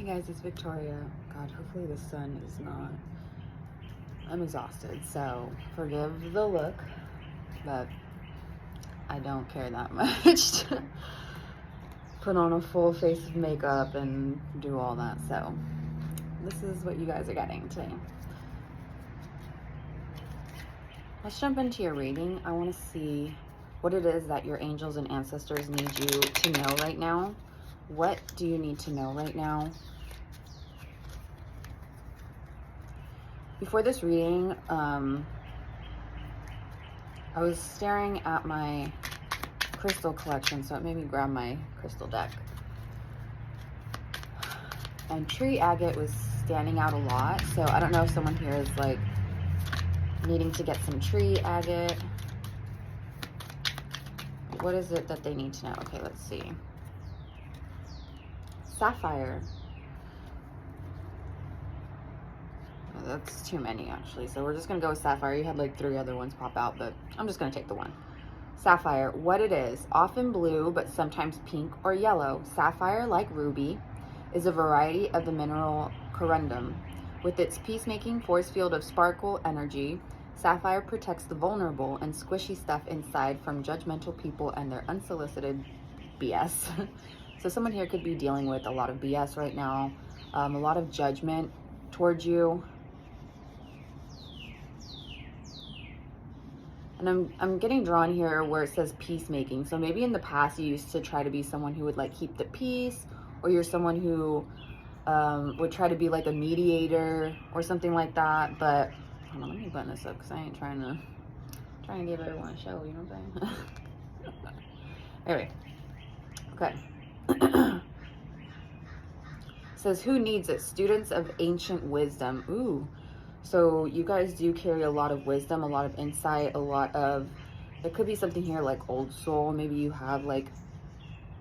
Hey guys, it's Victoria. God, hopefully the sun is not... I'm exhausted, so forgive the look, but I don't care that much to put on a full face of makeup and do all that, so this is what you guys are getting today. Let's jump into your reading. I want to see what it is that your angels and ancestors need you to know right now. What do you need to know right now? Before this reading, I was staring at my crystal collection, so it made me grab my crystal deck. And tree agate was standing out a lot, so I don't know if someone here is like needing to get some tree agate. What is it that they need to know? Okay, let's see. Sapphire. That's too many actually, so we're just gonna go with sapphire. You had like 3 other ones pop out, but I'm just gonna take the one. Sapphire, what it is: often blue but sometimes pink or yellow. Sapphire, like ruby, is a variety of the mineral corundum. With its peacemaking force field of sparkle energy, sapphire protects the vulnerable and squishy stuff inside from judgmental people and their unsolicited BS. So someone here could be dealing with a lot of BS right now, a lot of judgment towards you. And I'm getting drawn here where it says peacemaking. So maybe in the past you used to try to be someone who would like keep the peace, or you're someone who would try to be like a mediator or something like that. But hold on, let me button this up because I ain't trying to give everyone a show, you know what I'm saying? Anyway, okay. It says, who needs it? Students of ancient wisdom. Ooh. So you guys do carry a lot of wisdom, a lot of insight, a lot of, it could be something here like old soul. Maybe you have like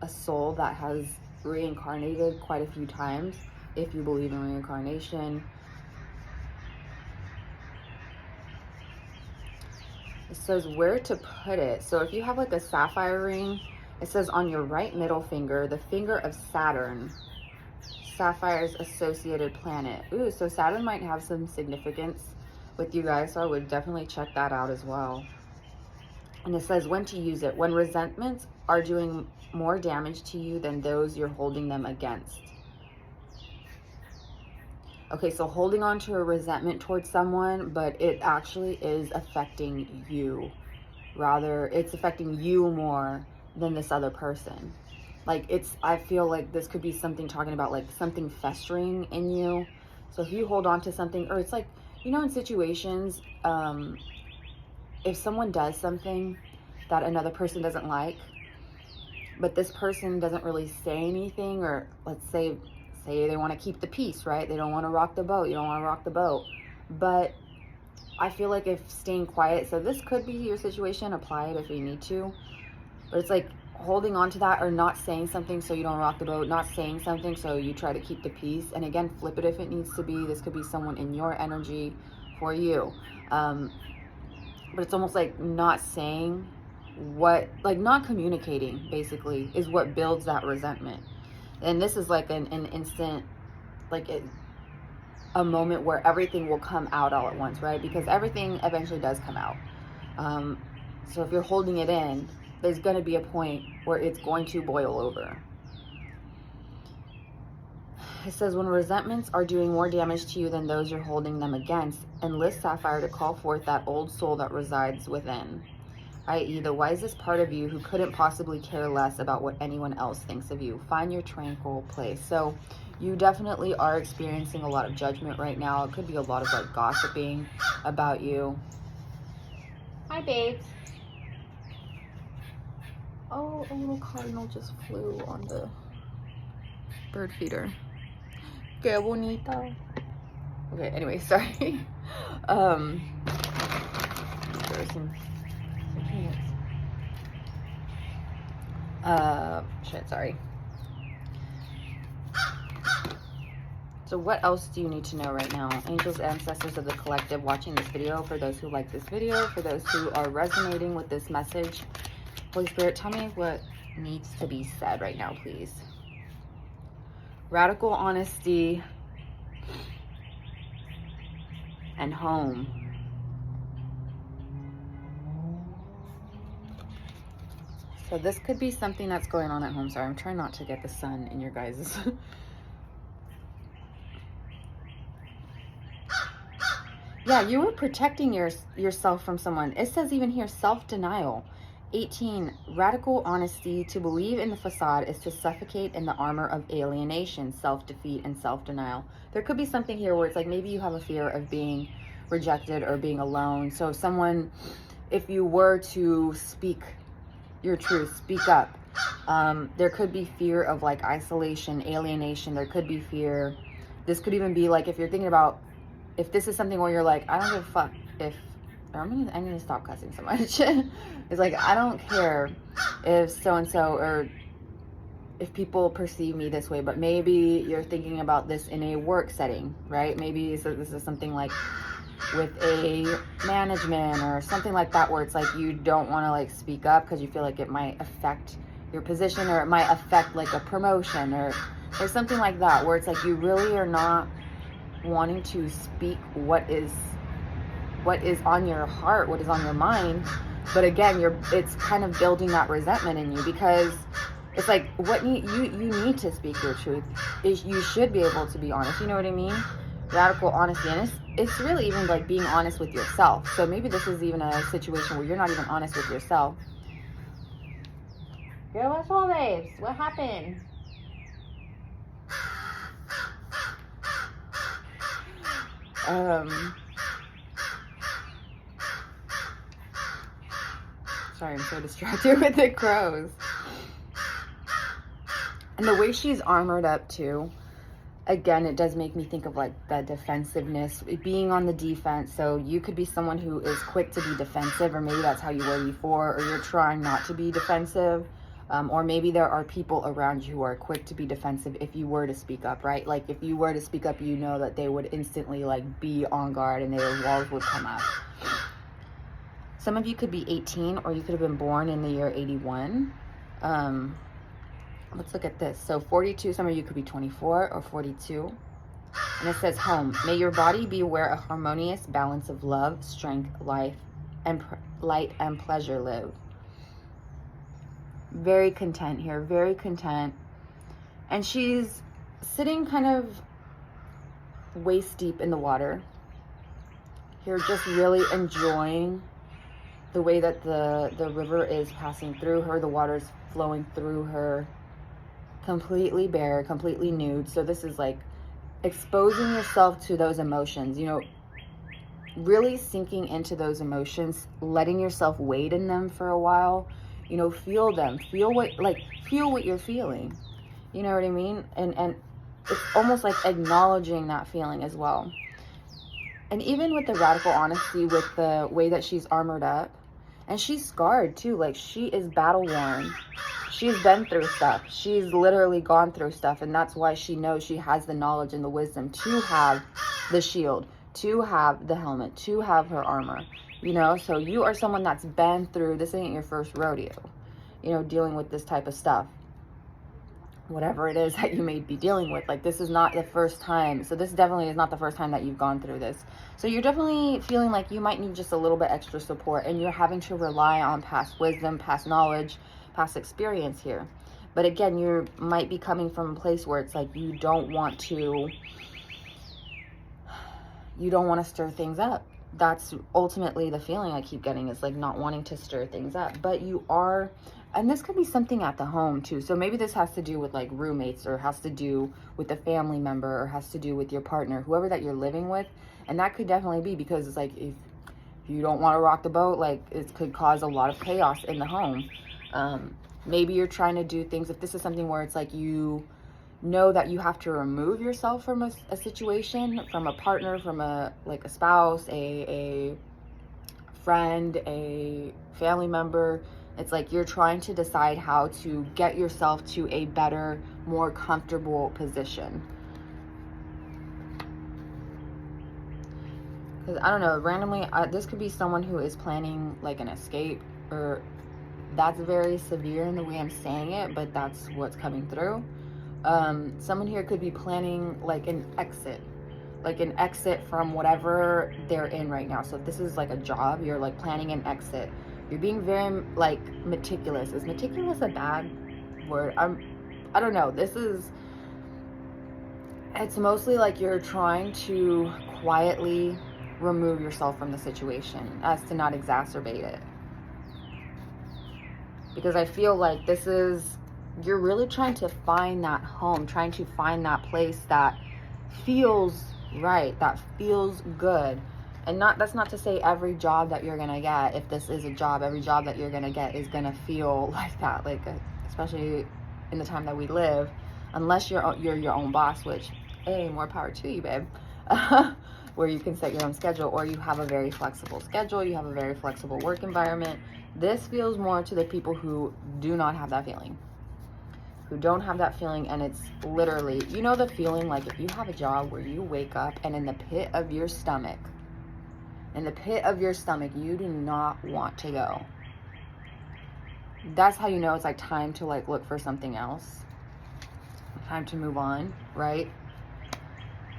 a soul that has reincarnated quite a few times, if you believe in reincarnation. It says where to put it. So if you have like a sapphire ring, it says on your right middle finger, the finger of Saturn. Sapphire's associated planet. Ooh, so Saturn might have some significance with you guys, so I would definitely check that out as well. And it says when to use it: when resentments are doing more damage to you than those you're holding them against. Okay, so holding on to a resentment towards someone, but it actually is affecting you. Rather, it's affecting you more than this other person. Like I feel like this could be something talking about like something festering in you. So if you hold on to something, or it's like, you know, in situations, if someone does something that another person doesn't like, but this person doesn't really say anything, or let's say they want to keep the peace, right? They don't want to rock the boat. You don't want to rock the boat. But I feel like if staying quiet, so this could be your situation, apply it if you need to. But it's like holding on to that, or not saying something so you don't rock the boat, not saying something so you try to keep the peace. And again, flip it if it needs to be. This could be someone in your energy for you. But it's almost like not saying what, like not communicating basically is what builds that resentment. And this is like an instant, like a moment where everything will come out all at once, right? Because everything eventually does come out. So if you're holding it in, there's going to be a point where it's going to boil over. It says when resentments are doing more damage to you than those you're holding them against, enlist Sapphire to call forth that old soul that resides within, i.e. the wisest part of you who couldn't possibly care less about what anyone else thinks of you. Find your tranquil place. So you definitely are experiencing a lot of judgment right now. It could be a lot of like gossiping about you. Hi, babes. Oh, a little cardinal just flew on the bird feeder. Que bonito. Okay, anyway, sorry. There were some shit, sorry. So what else do you need to know right now? Angels, ancestors of the collective watching this video, for those who like this video, for those who are resonating with this message, Holy Spirit, tell me what needs to be said right now, please. Radical honesty and home. So this could be something that's going on at home. Sorry, I'm trying not to get the sun in your guys'. Yeah, you were protecting yourself from someone. It says even here, self-denial. 18, radical honesty. To believe in the facade is to suffocate in the armor of alienation, self-defeat, and self-denial. There could be something here where it's like maybe you have a fear of being rejected or being alone. So if you were to speak your truth, speak up, there could be fear of like isolation, alienation. There could be fear. This could even be like, if you're thinking about, if this is something where you're like, I don't give a fuck if, I'm gonna stop cussing so much. It's like, I don't care if so-and-so, or if people perceive me this way, but maybe you're thinking about this in a work setting, right? Maybe so this is something like with a management or something like that, where it's like you don't want to like speak up because you feel like it might affect your position, or it might affect like a promotion, or something like that, where it's like you really are not wanting to speak what is on your heart, what is on your mind. But again, it's kind of building that resentment in you, because it's like what you need to speak your truth. You should be able to be honest, you know what I mean? Radical honesty. And it's really even like being honest with yourself. So maybe this is even a situation where you're not even honest with yourself. Girl, what's wrong, babes? What happened? Sorry, I'm so distracted with the crows. And the way she's armored up too, again, it does make me think of like the defensiveness, being on the defense. So you could be someone who is quick to be defensive, or maybe that's how you were before, or you're trying not to be defensive. Or maybe there are people around you who are quick to be defensive if you were to speak up, right? Like if you were to speak up, you know that they would instantly like be on guard and their walls would come up. Some of you could be 18, or you could have been born in the year 81. Let's look at this. So 42, some of you could be 24 or 42. And it says home. May your body be where a harmonious balance of love, strength, light, and pleasure live. Very content here, very content. And she's sitting kind of waist deep in the water here, just really enjoying the way that the river is passing through her, the water's flowing through her, completely bare, completely nude. So this is like exposing yourself to those emotions, you know, really sinking into those emotions, letting yourself wade in them for a while. You know, feel them, feel what you're feeling. You know what I mean? And it's almost like acknowledging that feeling as well. And even with the radical honesty, with the way that she's armored up, and she's scarred too, like she is battle worn. She's been through stuff. She's literally gone through stuff, and that's why she knows she has the knowledge and the wisdom to have the shield, to have the helmet, to have her armor. You know, so you are someone that's been through, this ain't your first rodeo, you know, dealing with this type of stuff. Whatever it is that you may be dealing with, like this is not the first time. So this definitely is not the first time that you've gone through this. So you're definitely feeling like you might need just a little bit extra support, and you're having to rely on past wisdom, past knowledge, past experience here. But again, you might be coming from a place where it's like you don't want to stir things up. That's ultimately the feeling I keep getting, is like not wanting to stir things up. But you are, and this could be something at the home too. So maybe this has to do with like roommates, or has to do with a family member, or has to do with your partner, whoever that you're living with. And that could definitely be because it's like if you don't want to rock the boat, like it could cause a lot of chaos in the home. Maybe you're trying to do things, if this is something where it's like you know that you have to remove yourself from a situation, from a partner, from a spouse, a friend, a family member. It's like you're trying to decide how to get yourself to a better, more comfortable position. Because I don't know, randomly, this could be someone who is planning like an escape, or that's very severe in the way I'm saying it, but that's what's coming through. Someone here could be planning like an exit from whatever they're in right now. So if this is like a job, you're like planning an exit. You're being very like meticulous. Is meticulous a bad word? I don't know. It's mostly like you're trying to quietly remove yourself from the situation as to not exacerbate it. Because I feel like you're really trying to find that home, trying to find that place that feels right, that feels good. And that's not to say every job that you're gonna get, if this is a job, every job that you're gonna get is gonna feel like that, like especially in the time that we live, unless you're your own boss, which, hey, more power to you, babe. Where you can set your own schedule, or you have a very flexible schedule, you have a very flexible work environment. This feels more to the people who do not have that feeling, who don't have that feeling. And it's literally, you know, the feeling like if you have a job where you wake up and in the pit of your stomach, you do not want to go. That's how you know it's like time to like look for something else, time to move on, right?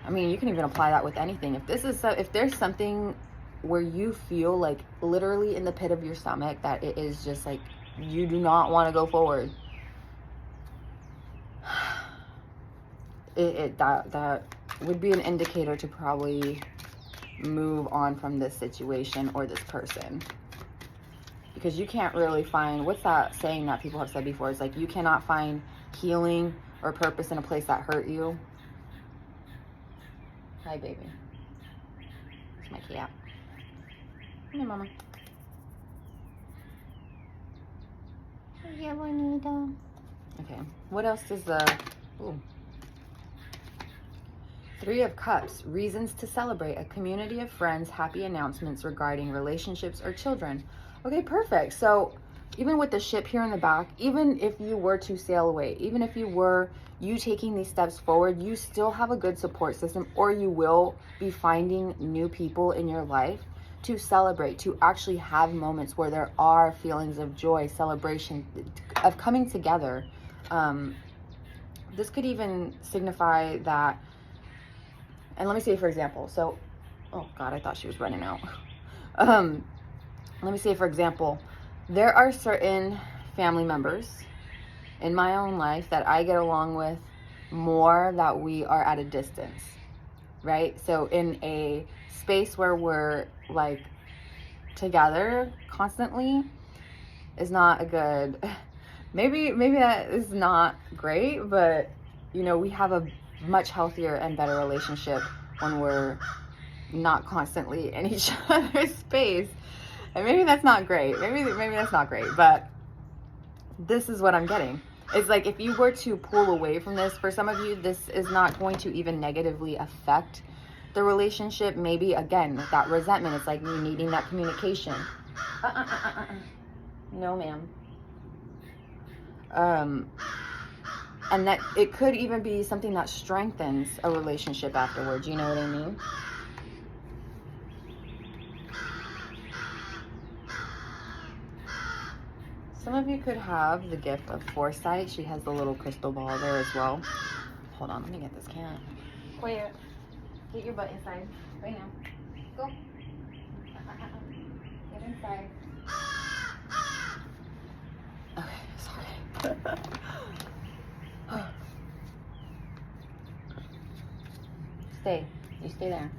I mean, you can even apply that with anything. If there's something where you feel like literally in the pit of your stomach that it is just like you do not want to go forward, that would be an indicator to probably move on from this situation or this person. Because you can't really find, what's that saying that people have said before? It's like you cannot find healing or purpose in a place that hurt you. Hi, baby. It's my cat. Come here, mama. Yeah, bonita. Okay, what else does Three of Cups, reasons to celebrate, a community of friends, happy announcements regarding relationships or children. Okay, perfect. So even with the ship here in the back, even if you were to sail away, even if you taking these steps forward, you still have a good support system, or you will be finding new people in your life to celebrate, to actually have moments where there are feelings of joy, celebration, of coming together. This could even signify that, and let me say, for example, so, oh God, I thought she was running out. Let me say, for example, there are certain family members in my own life that I get along with more, that we are at a distance, right? So in a space where we're like together constantly is not a good, maybe that is not great, but you know, we have a much healthier and better relationship when we're not constantly in each other's space. And maybe that's not great. Maybe that's not great, but this is what I'm getting. It's like if you were to pull away from this, for some of you, this is not going to even negatively affect the relationship. Maybe, again, that resentment, it's like you needing that communication. No, ma'am. And that it could even be something that strengthens a relationship afterwards. You know what I mean? Some of you could have the gift of foresight. She has the little crystal ball there as well. Hold on, let me get this cat. Quiet. Get your butt inside right now. Go. Get inside. Okay, sorry. Stay. You stay there.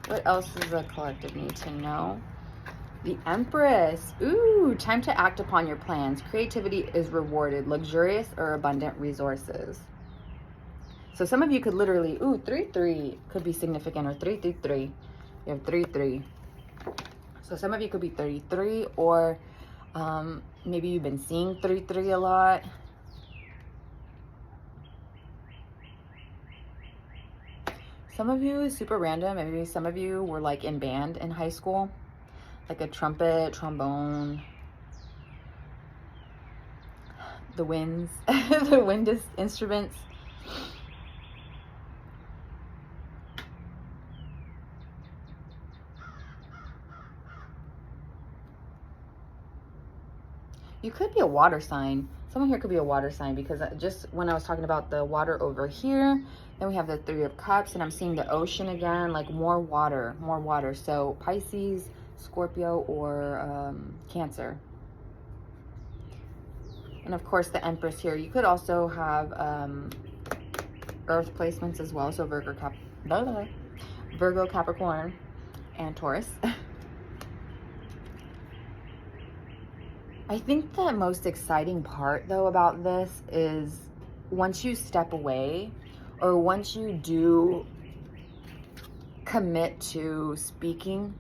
What else does the collective need to know? The Empress. Ooh, time to act upon your plans. Creativity is rewarded. Luxurious or abundant resources. So some of you could literally, 3-3 could be significant, or 3-3-3. You have 3-3. So some of you could be 33, or maybe you've been seeing 3-3 a lot. Some of you is super random. Maybe some of you were like in band in high school, like a trumpet, trombone, the winds, the wind instruments. You could be a water sign. Someone here could be a water sign, because just when I was talking about the water over here, then we have the Three of Cups, and I'm seeing the ocean again, like more water, more water. So Pisces, Scorpio, or Cancer. And of course the Empress here. You could also have Earth placements as well. So Virgo, Capricorn, and Taurus. I think the most exciting part though about this is once you step away, or once you do commit to speaking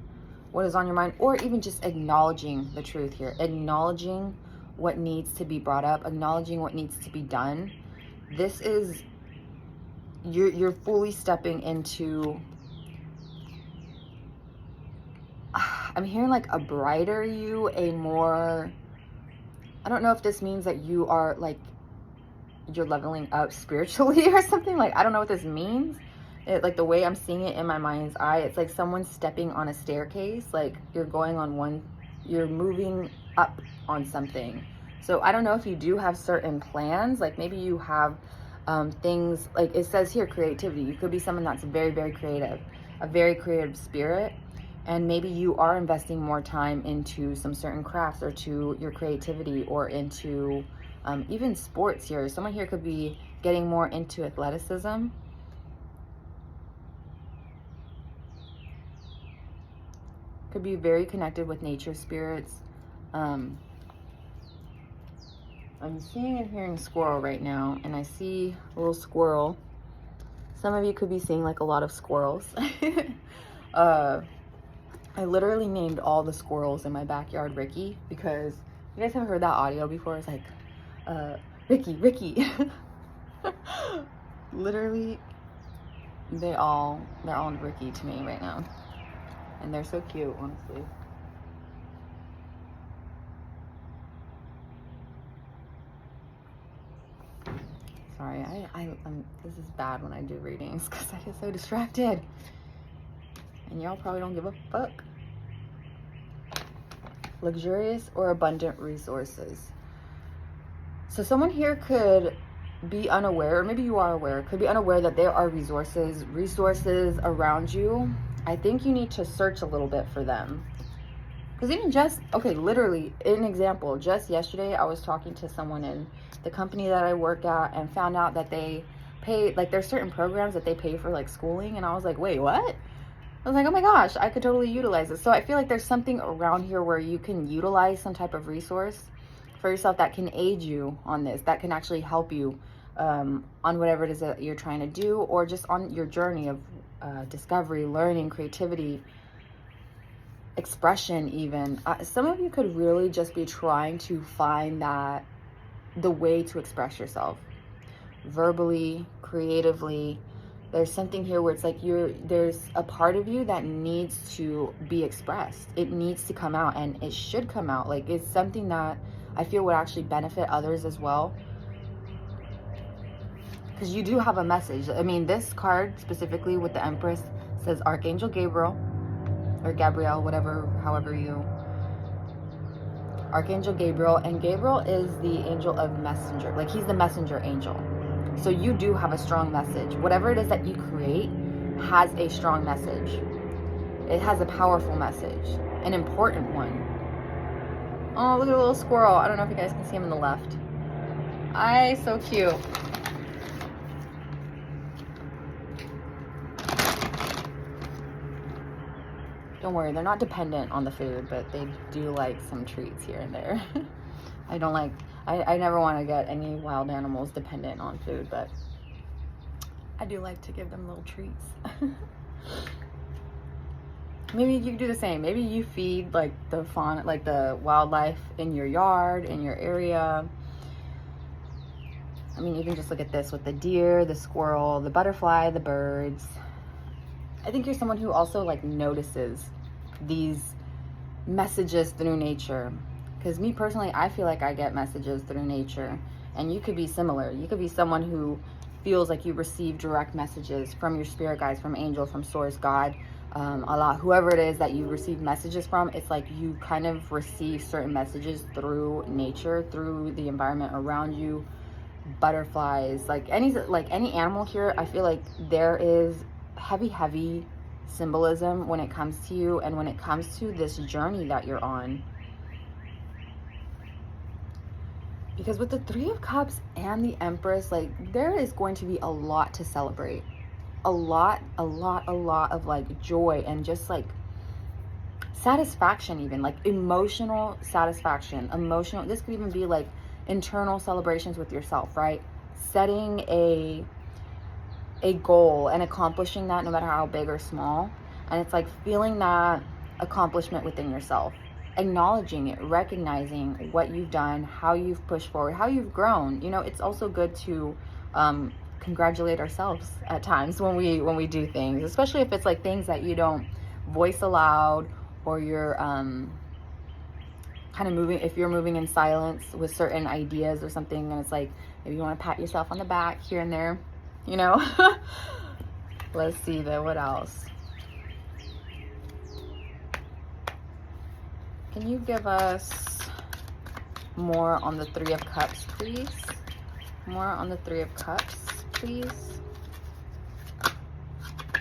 what is on your mind, or even just acknowledging the truth here, acknowledging what needs to be brought up, acknowledging what needs to be done. This is, you're fully stepping into, I'm hearing like a brighter you, a more, I don't know if this means that you are like, you're leveling up spiritually or something. Like, I don't know what this means. Like the way I'm seeing it in my mind's eye, it's like someone stepping on a staircase. Like you're going on one, you're moving up on something. So I don't know if you do have certain plans. Like maybe you have things, like it says here, creativity. You could be someone that's very, very creative, a very creative spirit. And maybe you are investing more time into some certain crafts, or to your creativity, or into even sports here. Someone here could be getting more into athleticism. Could be very connected with nature spirits. I'm seeing and hearing squirrel right now, and I see a little squirrel. Some of you could be seeing like a lot of squirrels. I literally named all the squirrels in my backyard Ricky, because you guys haven't heard that audio before. It's like, Ricky. Literally, they're all Ricky to me right now. And they're so cute, honestly. Sorry, I'm this is bad when I do readings, because I get so distracted. And y'all probably don't give a fuck. Luxurious or abundant resources. So someone here could be unaware, or maybe you are aware, could be unaware that there are resources around you. I think you need to search a little bit for them. Because even just, okay, literally, an example, just yesterday I was talking to someone in the company that I work at, and found out that they pay, like there's certain programs that they pay for like schooling, and I was like, wait, what? I was like, oh my gosh, I could totally utilize it. So I feel like there's something around here where you can utilize some type of resource for yourself that can aid you on this, that can actually help you on whatever it is that you're trying to do, or just on your journey of discovery, learning, creativity, expression even. Some of you could really just be trying to find the way to express yourself verbally, creatively. There's something here where it's like there's a part of you that needs to be expressed. It needs to come out, and it should come out. Like, it's something that I feel would actually benefit others as well. Because you do have a message. I mean, this card specifically with the Empress says Archangel Gabriel, or Gabriel, however you. Archangel Gabriel, and Gabriel is the angel of messenger. Like, he's the messenger angel. So you do have a strong message. Whatever it is that you create has a strong message. It has a powerful message, an important one. Oh, look at the little squirrel. I don't know if you guys can see him on the left. So cute. Don't worry, they're not dependent on the food, but they do like some treats here and there. I never want to get any wild animals dependent on food, but I do like to give them little treats. Maybe you do the same. Maybe you feed like the fauna, like the wildlife in your yard, in your area. I mean, even just look at this with the deer, the squirrel, the butterfly, the birds. I think you're someone who also like notices these messages through nature. Because me personally, I feel like I get messages through nature, and you could be similar. You could be someone who feels like you receive direct messages from your spirit guides, from angel, from source, God, a lot. Whoever it is that you receive messages from, it's like you kind of receive certain messages through nature, through the environment around you. Butterflies, like any animal here, I feel like there is heavy symbolism when it comes to you and when it comes to this journey that you're on. Because with the Three of Cups and the Empress, like there is going to be a lot to celebrate. A lot of like joy and just like satisfaction, even like emotional satisfaction. This could even be like internal celebrations with yourself, right? Setting a goal and accomplishing that, no matter how big or small. And it's like feeling that accomplishment within yourself, acknowledging it, recognizing what you've done, how you've pushed forward, how you've grown. You know, it's also good to congratulate ourselves at times when we do things, especially if it's like things that you don't voice aloud, or you're kind of moving, if you're moving in silence with certain ideas or something, and it's like maybe you want to pat yourself on the back here and there, you know. Let's see though, what else? Can you give us more on the Three of Cups, please? More on the Three of Cups, please.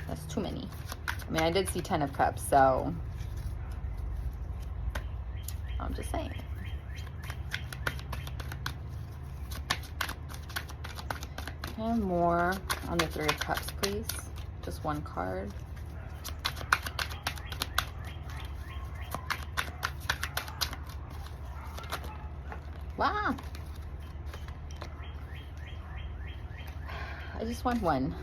That's too many. I mean, I did see 10 of Cups, so I'm just saying. And more on the Three of Cups, please. Just one card. Wow. I just want one.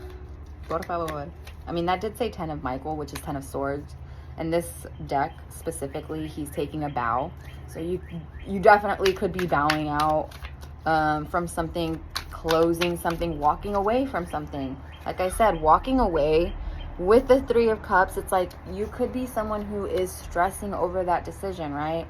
Por favor. I mean, that did say 10 of Michael, which is 10 of Swords. And this deck specifically, he's taking a bow. So you definitely could be bowing out from something, closing something, walking away from something. Like I said, walking away with the Three of Cups, it's like you could be someone who is stressing over that decision, right?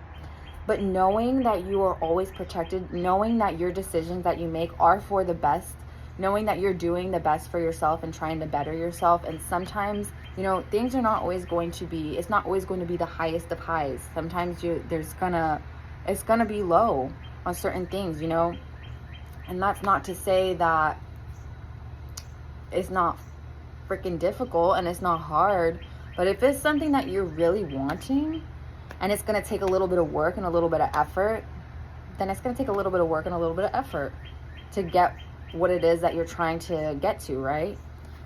But knowing that you are always protected, knowing that your decisions that you make are for the best, knowing that you're doing the best for yourself and trying to better yourself. And sometimes, you know, things are not always going to be, it's not always going to be the highest of highs. Sometimes it's gonna be low on certain things, you know. And that's not to say that it's not freaking difficult and it's not hard, but if it's something that you're really wanting and it's going to take a little bit of work and a little bit of effort, then it's going to take a little bit of work and a little bit of effort to get what it is that you're trying to get to, right?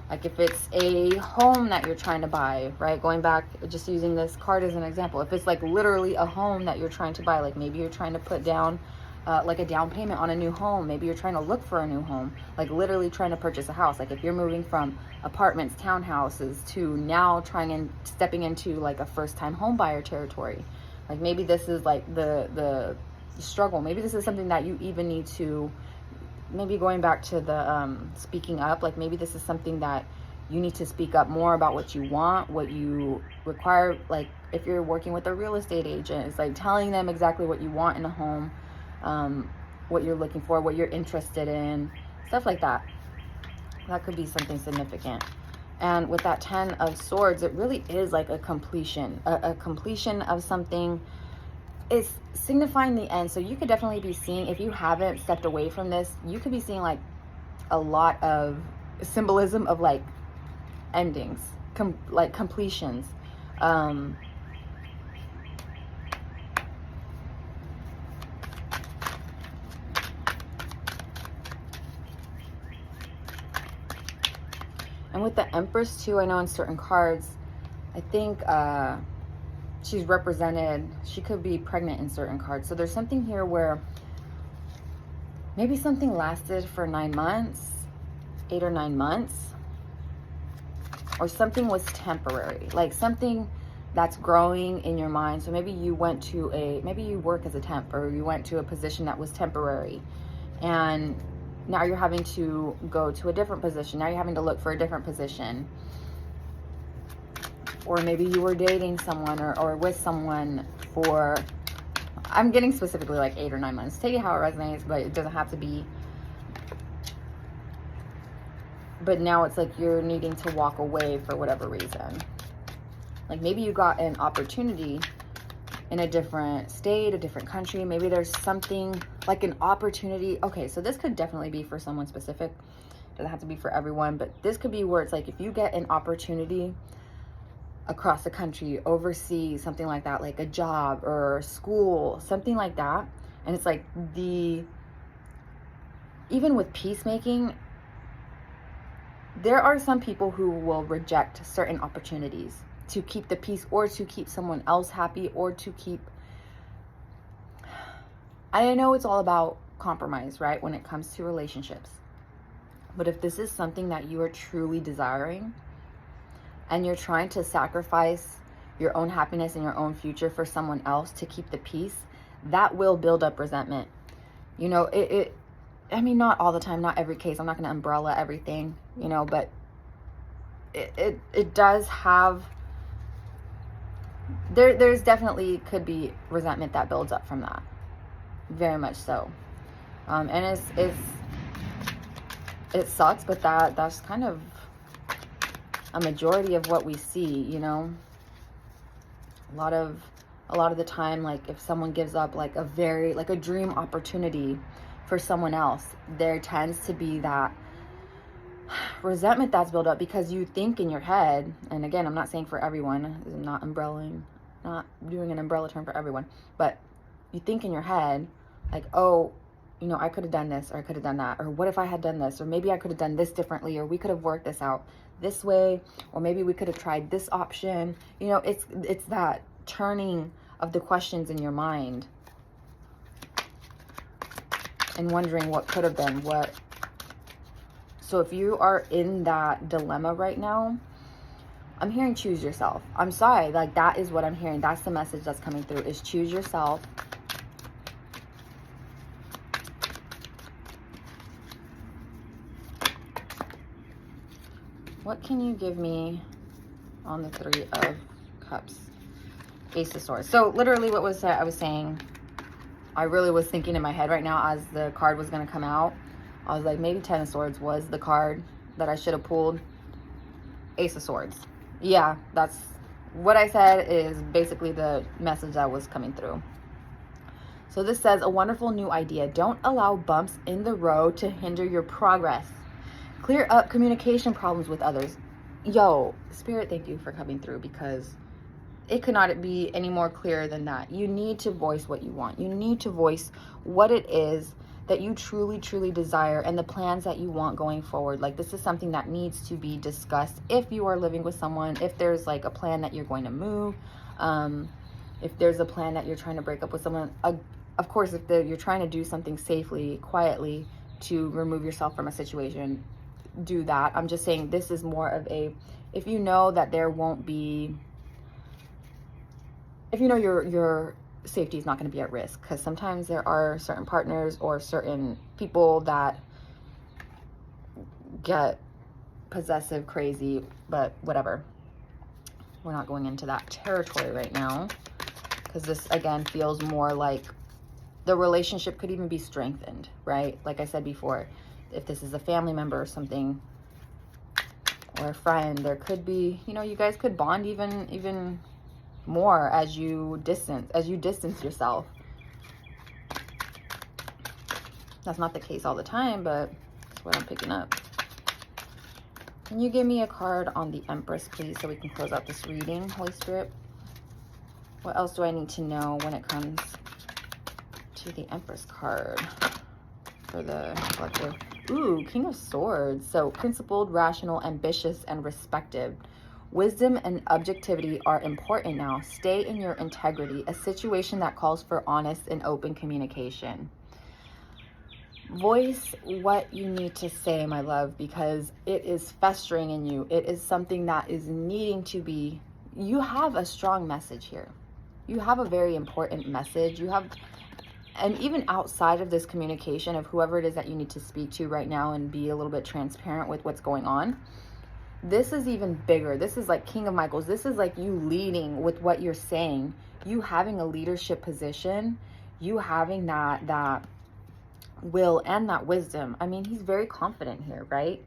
Like if it's a home that you're trying to buy, right? Going back, just using this card as an example. If it's like literally a home that you're trying to buy, like maybe you're trying to put down like a down payment on a new home. Maybe you're trying to look for a new home, like literally trying to purchase a house. Like if you're moving from apartments, townhouses, to now stepping into like a first time home buyer territory. Like maybe this is like the struggle. Maybe this is something that you even need to, maybe going back to the speaking up, like maybe this is something that you need to speak up more about what you want, what you require. Like if you're working with a real estate agent, it's like telling them exactly what you want in a home, what you're looking for, what you're interested in, stuff like that. That could be something significant. And with that 10 of Swords, it really is like a completion, a completion of something. It's signifying the end. So you could definitely be seeing, if you haven't stepped away from this, you could be seeing like a lot of symbolism of like endings, like completions. And with the Empress too, I know in certain cards, I think she's represented, she could be pregnant in certain cards. So there's something here where maybe something lasted for 9 months, 8 or 9 months, or something was temporary, like something that's growing in your mind. So maybe you went to maybe you work as a temp, or you went to a position that was temporary, and now you're having to go to a different position. Now you're having to look for a different position. Or maybe you were dating someone or with someone for, I'm getting specifically like 8 or 9 months. Take it how it resonates, but it doesn't have to be. But now it's like you're needing to walk away for whatever reason. Like maybe you got an opportunity in a different state, a different country. Maybe there's something like an opportunity. Okay, so this could definitely be for someone specific. Doesn't have to be for everyone, but this could be where it's like if you get an opportunity across the country, overseas, something like that, like a job or school, something like that. And it's like even with peacemaking, there are some people who will reject certain opportunities to keep the peace or to keep someone else happy or to keep, I know it's all about compromise, right? When it comes to relationships. But if this is something that you are truly desiring and you're trying to sacrifice your own happiness and your own future for someone else to keep the peace, that will build up resentment. You know, I mean, not all the time, not every case. I'm not going to umbrella everything, you know, but it does have, there's definitely could be resentment that builds up from that. Very much so. And it sucks, but that's kind of a majority of what we see, you know. A lot of the time, like if someone gives up like a dream opportunity for someone else, there tends to be that resentment that's built up because you think in your head, and again, I'm not saying for everyone, I'm not doing an umbrella term for everyone, but you think in your head like, oh, you know, I could have done this or I could have done that, or what if I had done this, or maybe I could have done this differently, or we could have worked this out this way, or maybe we could have tried this option. You know, it's that turning of the questions in your mind and wondering what could have been, what. So if you are in that dilemma right now, I'm hearing choose yourself. I'm sorry, like that is what I'm hearing. That's the message that's coming through, is choose yourself. What can you give me on the Three of Cups? Ace of Swords. So literally what was I was saying, I really was thinking in my head right now as the card was going to come out. I was like, maybe Ten of Swords was the card that I should have pulled. Ace of Swords. Yeah, that's what I said is basically the message that was coming through. So this says, a wonderful new idea. Don't allow bumps in the road to hinder your progress. Clear up communication problems with others. Yo, Spirit, thank you for coming through, because it could not be any more clear than that. You need to voice what you want. You need to voice what it is that you truly, truly desire and the plans that you want going forward. Like, this is something that needs to be discussed if you are living with someone, if there's like a plan that you're going to move, if there's a plan that you're trying to break up with someone. Of course, if you're trying to do something safely, quietly, to remove yourself from a situation, do that. I'm just saying this is more of a, if you know that there won't be, if you know your safety is not going to be at risk, because sometimes there are certain partners or certain people that get possessive, crazy, but whatever. We're not going into that territory right now, because this again feels more like the relationship could even be strengthened, right? Like I said before, if this is a family member or something, or a friend, there could be, you know, you guys could bond even more as you distance yourself. That's not the case all the time, but that's what I'm picking up. Can you give me a card on the Empress, please, so we can close out this reading, Holy Spirit? What else do I need to know when it comes to the Empress card for the collective? Ooh, King of Swords. So principled, rational, ambitious, and respected. Wisdom and objectivity are important now. Stay in your integrity. A situation that calls for honest and open communication. Voice what you need to say, my love, because it is festering in you. It is something that is needing to be, you have a strong message here. You have a very important message. You have, and even outside of this communication of whoever it is that you need to speak to right now and be a little bit transparent with what's going on, this is even bigger. This is like King of Michaels. This is like you leading with what you're saying, you having a leadership position, you having that will and that wisdom. I mean, he's very confident here, right?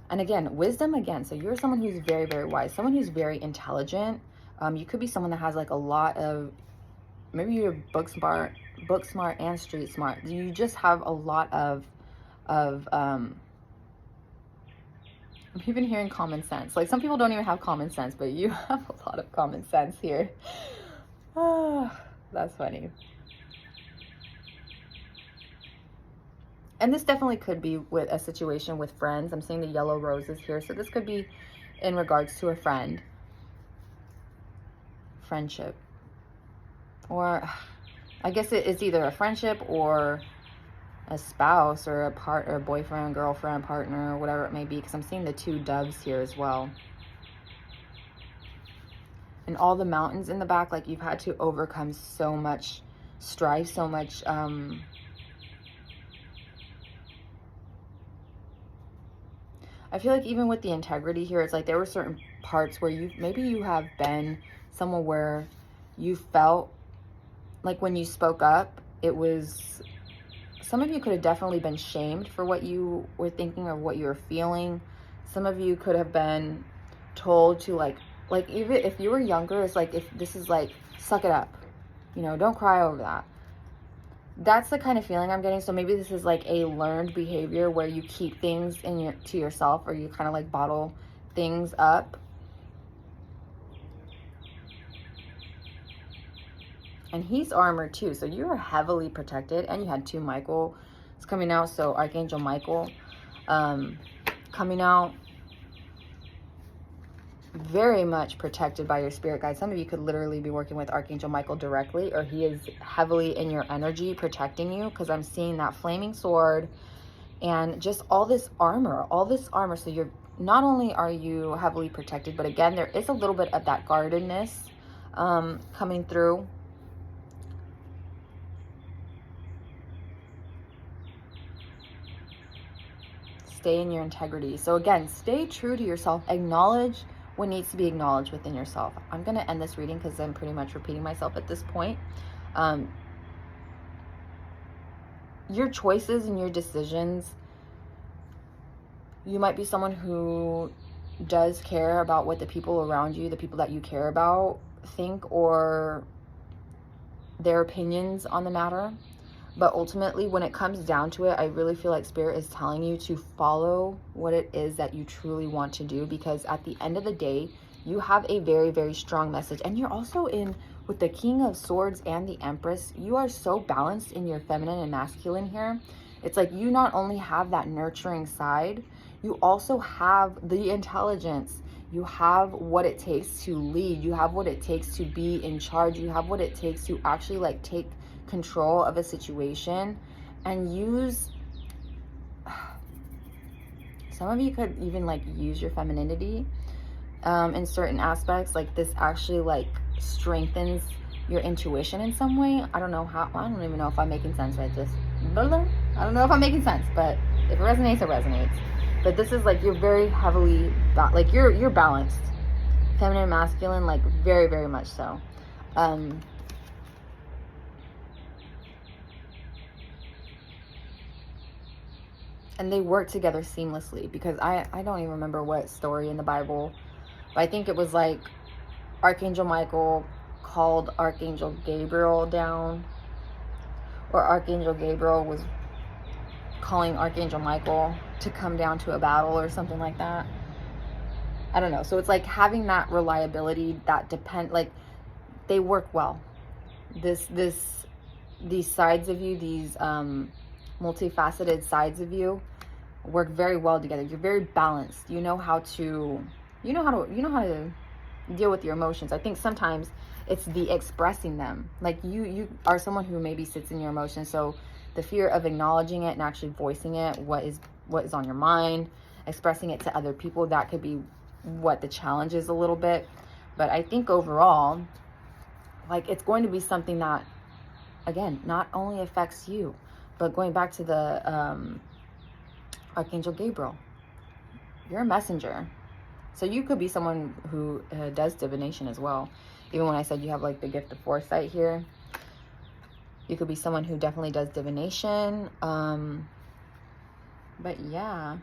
And again, wisdom again. So you're someone who's very, very wise, someone who's very intelligent, You could be someone that has like a lot of, maybe you're book smart and street smart. You just have a lot of I'm even hearing common sense. Like, some people don't even have common sense, but you have a lot of common sense here. Oh, that's funny. And this definitely could be with a situation with friends. I'm seeing the yellow roses here. So this could be in regards to a friendship. Or I guess it's either a friendship or a spouse or a boyfriend, girlfriend, partner, whatever it may be, because I'm seeing the 2 doves here as well. And all the mountains in the back, like you've had to overcome so much strife, so much I feel like even with the integrity here, it's like there were certain parts where you have been somewhere where you felt like when you spoke up, it was, some of you could have definitely been shamed for what you were thinking or what you were feeling. Some of you could have been told to like even if you were younger, it's like, if this is like, suck it up, don't cry over that. That's the kind of feeling I'm getting. So maybe this is like a learned behavior where you keep things to yourself, or you kind of like bottle things up. And he's armored too, so you are heavily protected. And you had 2 Michael coming out, so Archangel Michael coming out, very much protected by your spirit guide. Some of you could literally be working with Archangel Michael directly, or he is heavily in your energy protecting you, because I'm seeing that flaming sword and just all this armor. So you're, not only are you heavily protected, but again, there is a little bit of that guardedness coming through. Stay in your integrity. So again, stay true to yourself. Acknowledge what needs to be acknowledged within yourself. I'm going to end this reading because I'm pretty much repeating myself at this point. Your choices and your decisions, you might be someone who does care about what the people around you, the people that you care about, think, or their opinions on the matter. But ultimately, when it comes down to it, I really feel like Spirit is telling you to follow what it is that you truly want to do, because at the end of the day, you have a very, very strong message. And you're also with the King of Swords and the Empress, you are so balanced in your feminine and masculine here. It's like you not only have that nurturing side, you also have the intelligence. You have what it takes to lead. You have what it takes to be in charge. You have what it takes to actually like take control of a situation and use, some of you could even like use your femininity in certain aspects. Like this actually like strengthens your intuition in some way. I don't know how, I don't even know if I'm making sense. I don't know if I'm making sense, but if it resonates, it resonates. But this is like, you're very heavily like you're balanced, feminine, masculine, like very, very much so. And they work together seamlessly, because I don't even remember what story in the Bible, but I think it was like Archangel Michael called Archangel Gabriel down, or Archangel Gabriel was calling Archangel Michael to come down to a battle or something like that. I don't know. So it's like having that reliability, that like they work well. These sides of you, these multifaceted sides of you work very well together. You're very balanced. You know how to deal with your emotions. I think sometimes it's the expressing them. Like you are someone who maybe sits in your emotions, so the fear of acknowledging it and actually voicing it, what is on your mind, expressing it to other people, that could be what the challenge is a little bit. But I think overall, like, it's going to be something that, again, not only affects you, but going back to the Archangel Gabriel, you're a messenger. So you could be someone who does divination as well. Even when I said you have like the gift of foresight here, you could be someone who definitely does divination. But yeah.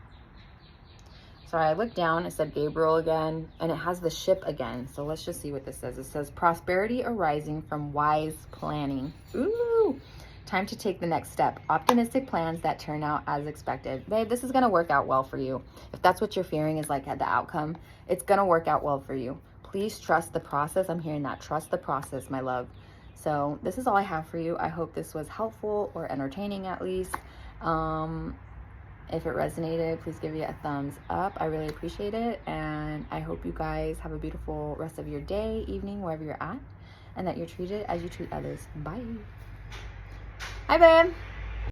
Sorry, I looked down, it said Gabriel again, and it has the ship again. So let's just see what this says. It says prosperity arising from wise planning. Ooh, time to take the next step. Optimistic plans that turn out as expected. Babe, this is going to work out well for you. If that's what you're fearing is like the outcome, it's going to work out well for you. Please trust the process. I'm hearing that. Trust the process, my love. So this is all I have for you. I hope this was helpful or entertaining at least. If it resonated, please give it a thumbs up. I really appreciate it. And I hope you guys have a beautiful rest of your day, evening, wherever you're at, and that you're treated as you treat others. Bye. Hi, babe.